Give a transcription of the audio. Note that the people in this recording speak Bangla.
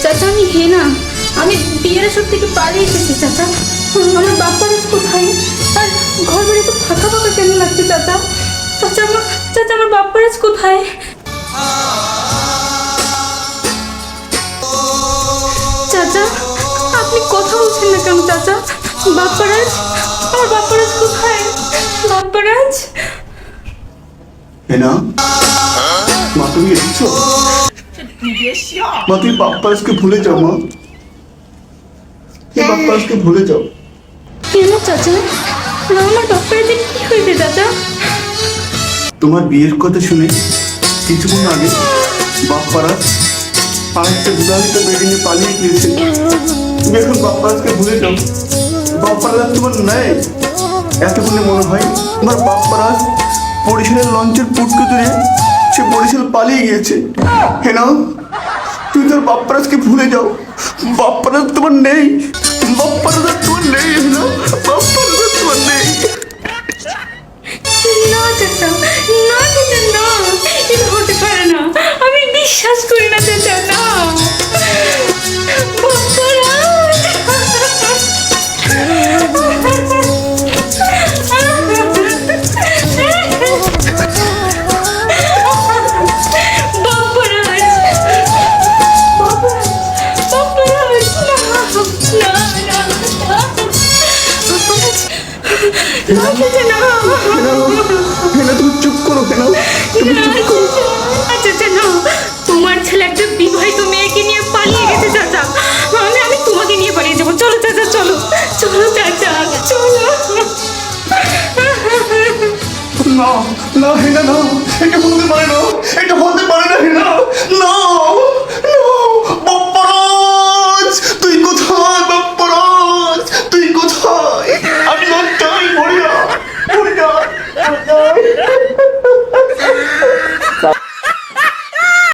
চাচা আমি হেনা, আমি বিয়ের আসর থেকে পালিয়ে এসেছি চাচা। আমার বাপ্পারাজ কোথায়? আর ঘর বাড়ি তো ফাঁকা ফাঁকা কেন লাগছে চাচা? চাচা আমার বাপ্পারাজ কোথায়? চাচা আপনি কথা বলছেন না কেন চাচা? বাপ্পারাজ, আমার বাপ্পারাজ কোথায়? বাপ্পারাজ। হেনা, মা তুমি এসেছো? মা তুমি বাপ্পারাজকে ভুলে যাও মা, বাপ্পারাজকে ভুলে যাও। কেন চাচা? আমার বাপ্পারাজের কি হয়েছে চাচা? তোমার বিয়ের কথা শুনে কিছুক্ষণ আগে বাপ্পারাজ আরেকটা বিবাহিত বেডিং এ পালিয়ে গিয়েছে। তুমি এখন বাপ্পারাজকে ভুলে যাও, বাপ্পারাজ তোমার নেই। এতক্ষণে মনে হয় তোমার বাপ্পারাজ বরিশালের লঞ্চের পুটকে ধরে সে বরিশাল পালিয়ে গিয়েছে। হেনা, তুই তোর বাপ্পারাজকে ভুলে যাও, বাপ্পারাজ তোমার নেই, বাপ্পারাজ তোমার নেই। হেনা, বাপ্পারাজ তোমার নেই। না চাচা, না চাচা, না, এটা হতে পারে না, আমি বিশ্বাস করি না চাচা, না। হেনা, তুমি চুপ করো। হেনা, তুমি চুপ করো। চাচা না, তোমার ছেলে একটা বিবাহিত মেয়েকে নিয়ে পালিয়ে গেছে চাচা। আমি তোমাকে নিয়ে পালিয়ে যাবো। চলো চাচা, চলো চলো চাচা, চলো। না না হেনা, না, এটা হতে পারে না, এটা হতে পারে না। হেনা, না না, বাপ্পারাজ তুই কোথায়? বাপ্পারাজ তুই কোথায়? আমি লজ্জায় মরি না, মরি না, মরি না।